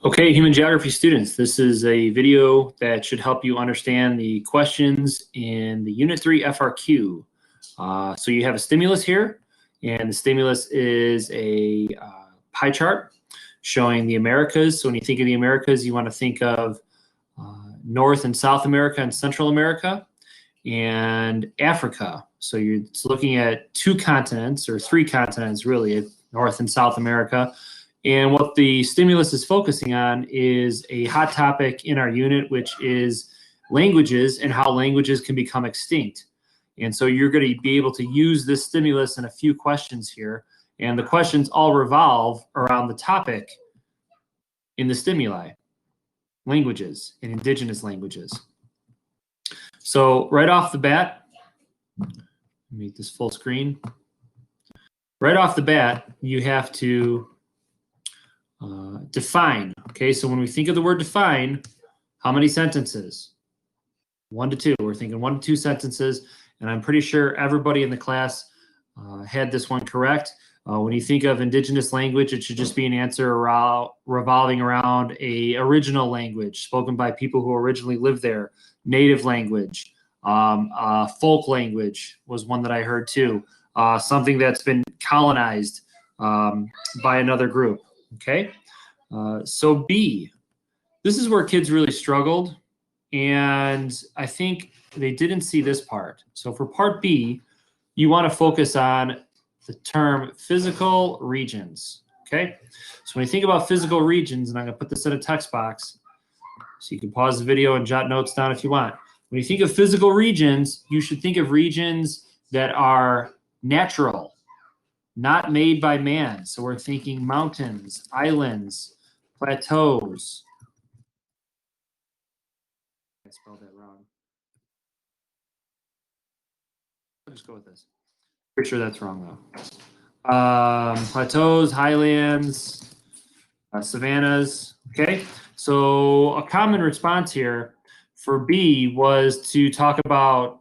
Okay, human geography students, this is a video that should help you understand the questions in the Unit 3 FRQ. So you have a stimulus here, and the stimulus is a pie chart showing the Americas. So when you think of the Americas, you want to think of North and South America and Central America and Africa. So you're looking at two continents, or three continents really, North and South America. And what the stimulus is focusing on is a hot topic in our unit, which is languages and how languages can become extinct. And so you're going to be able to use this stimulus in a few questions here. And the questions all revolve around the topic in the stimuli, languages and indigenous languages. So right off the bat, make this full screen. Right off the bat, you have to define. Okay, so when we think of the word define, how many sentences? 1 to 2. We're thinking 1 to 2 sentences, and I'm pretty sure everybody in the class had this one correct. When you think of indigenous language, it should just be an answer revolving around a original language spoken by people who originally lived there. Native language, folk language was one that I heard too. Something that's been colonized by another group. Okay, so B, this is where kids really struggled, and I think they didn't see this part. So for part B, you want to focus on the term physical regions. Okay, so when you think about physical regions, and I'm going to put this in a text box, so you can pause the video and jot notes down if you want. When you think of physical regions, you should think of regions that are natural, not made by man. So we're thinking mountains, islands, plateaus. I spelled that wrong. I'll just go with this. Pretty sure that's wrong though. Plateaus, highlands, savannas. Okay, so a common response here for B was to talk about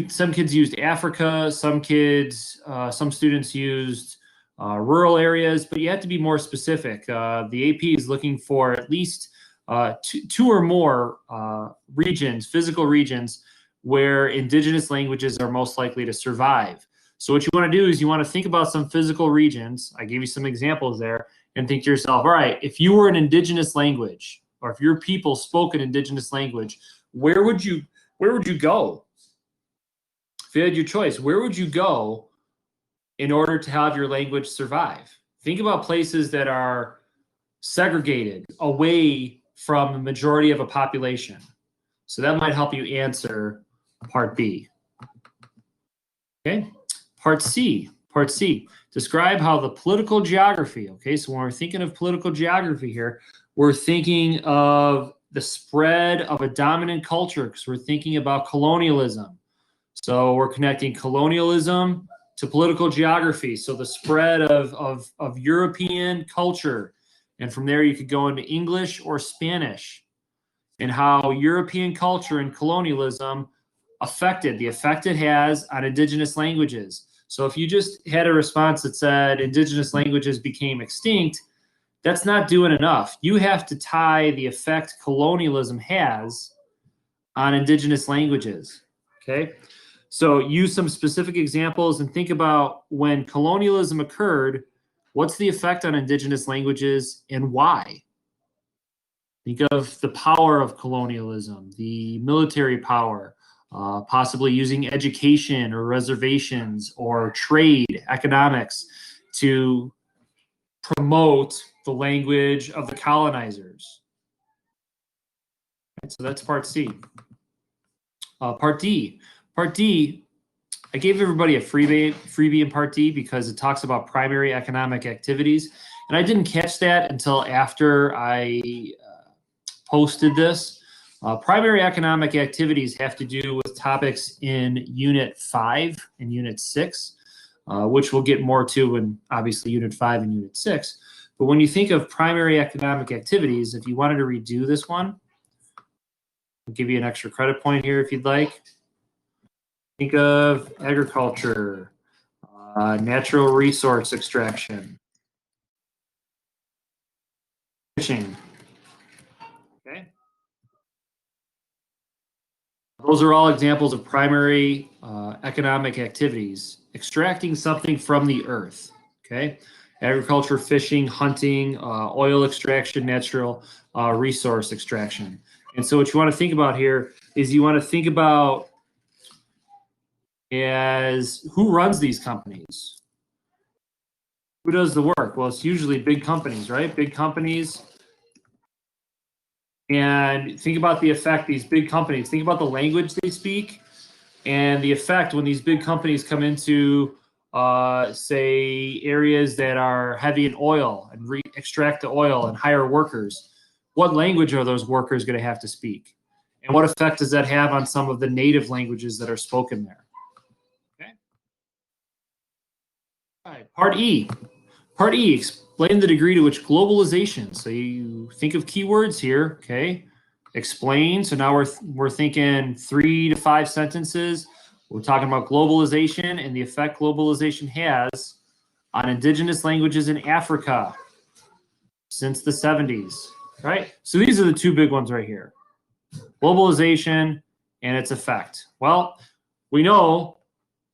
some kids used Africa, some students used rural areas, but you have to be more specific. The AP is looking for at least two or more regions, physical regions, where indigenous languages are most likely to survive. So what you want to do is you want to think about some physical regions. I gave you some examples there, and think to yourself, all right, if you were an indigenous language, or if your people spoke an indigenous language, where would you go? If you had your choice, where would you go in order to have your language survive? Think about places that are segregated, away from the majority of a population. So that might help you answer part B. Okay, part C. Part C, describe how the political geography, okay, so when we're thinking of political geography here, we're thinking of the spread of a dominant culture, because we're thinking about colonialism. So we're connecting colonialism to political geography. So the spread of European culture. And from there, you could go into English or Spanish, and how European culture and colonialism affected, the effect it has on indigenous languages. So if you just had a response that said indigenous languages became extinct, that's not doing enough. You have to tie the effect colonialism has on indigenous languages. Okay, so use some specific examples and think about when colonialism occurred, what's the effect on indigenous languages and why? Think of the power of colonialism, the military power, possibly using education or reservations or trade, economics to promote the language of the colonizers. Right, so that's part C. Part D. Part D, I gave everybody a freebie in part D because it talks about primary economic activities. And I didn't catch that until after I posted this. Primary economic activities have to do with topics in Unit 5 and Unit 6, which we'll get more to in obviously Unit 5 and Unit 6. But when you think of primary economic activities, if you wanted to redo this one, I'll give you an extra credit point here if you'd like. Think of agriculture, natural resource extraction. fishing. Okay. Those are all examples of primary economic activities, extracting something from the earth. Okay. Agriculture, fishing, hunting, oil extraction, natural resource extraction. And so what you want to think about here is you want to think about as who runs these companies? Who does the work? Well, it's usually big companies, right? Big companies. And think about the effect these big companies, think about the language they speak and the effect when these big companies come into, say, areas that are heavy in oil and extract the oil and hire workers. What language are those workers going to have to speak? And what effect does that have on some of the native languages that are spoken there? Okay. All right, Part E. Part E, explain the degree to which globalization. So you think of keywords here, okay? Explain. So now we're thinking 3 to 5 sentences. We're talking about globalization and the effect globalization has on indigenous languages in Africa since the 70s, right? So these are the two big ones right here. Globalization and its effect. Well, we know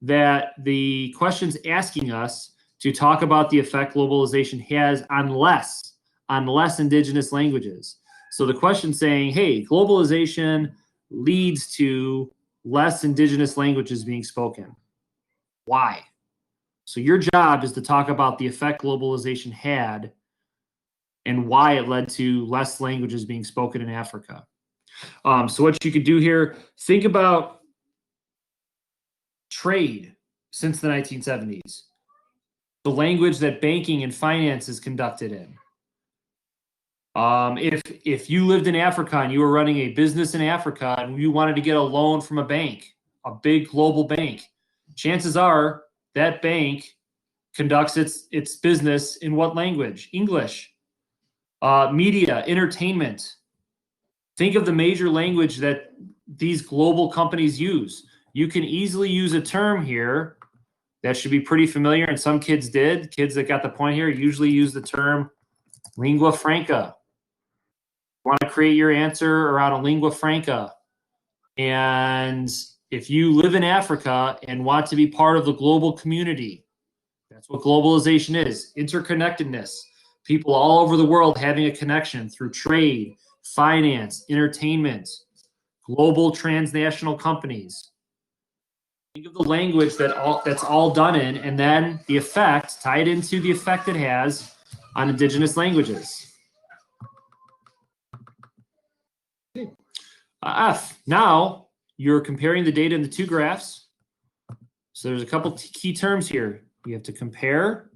that the question's asking us to talk about the effect globalization has on less indigenous languages. So the question's saying, hey, globalization leads to less indigenous languages being spoken. Why? So your job is to talk about the effect globalization had and why it led to less languages being spoken in Africa. So what you could do here, think about trade since the 1970s. The language that banking and finance is conducted in. If you lived in Africa and you were running a business in Africa and you wanted to get a loan from a bank, a big global bank, chances are that bank conducts its business in what language? English. Media, entertainment. Think of the major language that these global companies use. You can easily use a term here that should be pretty familiar, and some kids did. Kids that got the point here usually use the term lingua franca. You want to create your answer around a lingua franca. And if you live in Africa and want to be part of the global community, that's what globalization is, interconnectedness. People all over the world having a connection through trade, finance, entertainment, global transnational companies. Think of the language that's all done in, and then the effect, tie it into the effect it has on indigenous languages. F, now you're comparing the data in the two graphs. So there's a couple key terms here. You have to compare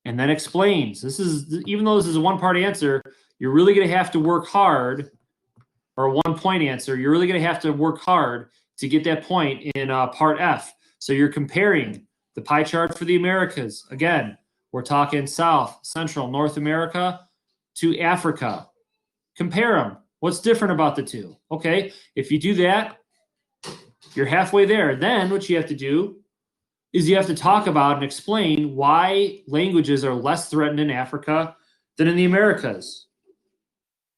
and then explain. So this is, even though this is a one-part answer, you're really going to have to work hard, or a one-point answer, you're really going to have to work hard to get that point in part F. So you're comparing the pie chart for the Americas. Again, we're talking South, Central, North America to Africa. Compare them. What's different about the two? Okay, if you do that, you're halfway there. Then what you have to do is you have to talk about and explain why languages are less threatened in Africa than in the Americas.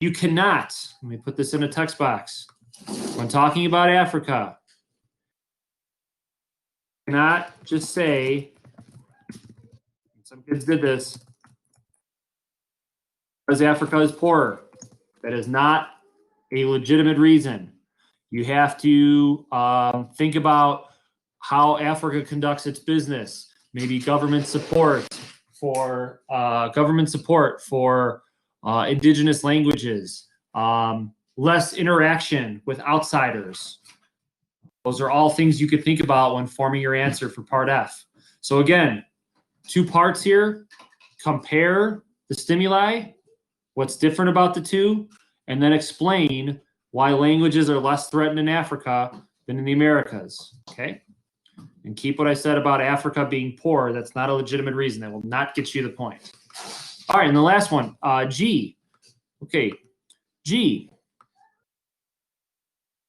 You cannot, let me put this in a text box, when talking about Africa, you cannot just say, some kids did this, because Africa is poorer. That is not a legitimate reason. You have to think about how Africa conducts its business, maybe government support for indigenous languages, less interaction with outsiders. Those are all things you could think about when forming your answer for part F. So again, two parts here. Compare the stimuli, what's different about the two, and then explain why languages are less threatened in Africa than in the Americas, okay? And keep what I said about Africa being poor. That's not a legitimate reason. That will not get you the point. All right, and the last one, G. Okay, G.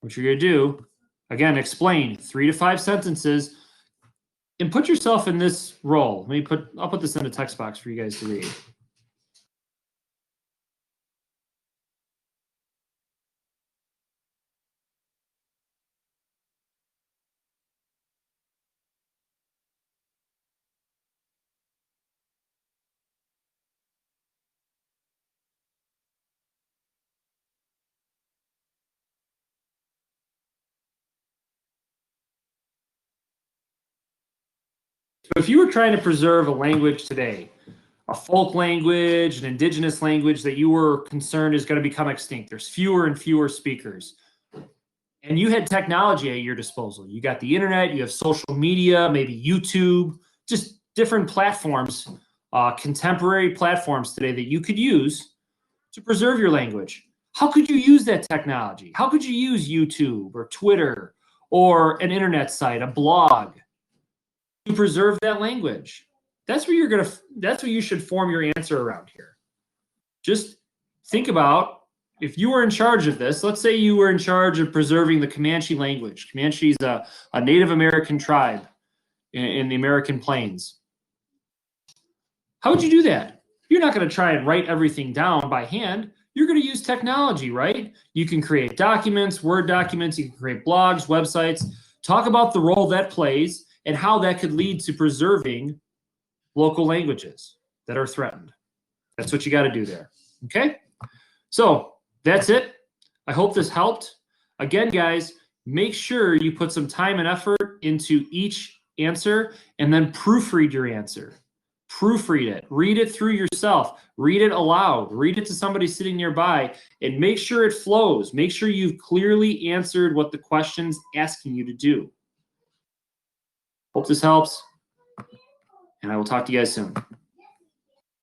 What you're going to do, again, explain 3 to 5 sentences and put yourself in this role. I'll put this in the text box for you guys to read. So if you were trying to preserve a language today, a folk language, an indigenous language that you were concerned is going to become extinct, there's fewer and fewer speakers, and you had technology at your disposal. You got the internet, you have social media, maybe YouTube, just different platforms, contemporary platforms today that you could use to preserve your language. How could you use that technology? How could you use YouTube or Twitter or an internet site, a blog, to preserve that language? That's where that's where you should form your answer around here. Just think about, if you were in charge of this, let's say you were in charge of preserving the Comanche language. Comanche is a Native American tribe in the American Plains. How would you do that? You're not going to try and write everything down by hand. You're going to use technology, right? You can create documents, Word documents, you can create blogs, websites, talk about the role that plays and how that could lead to preserving local languages that are threatened. That's what you got to do there. Okay? So that's it. I hope this helped. Again, guys, make sure you put some time and effort into each answer and then proofread your answer. Proofread it. Read it through yourself. Read it aloud. Read it to somebody sitting nearby and make sure it flows. Make sure you've clearly answered what the question's asking you to do. Hope this helps, and I will talk to you guys soon.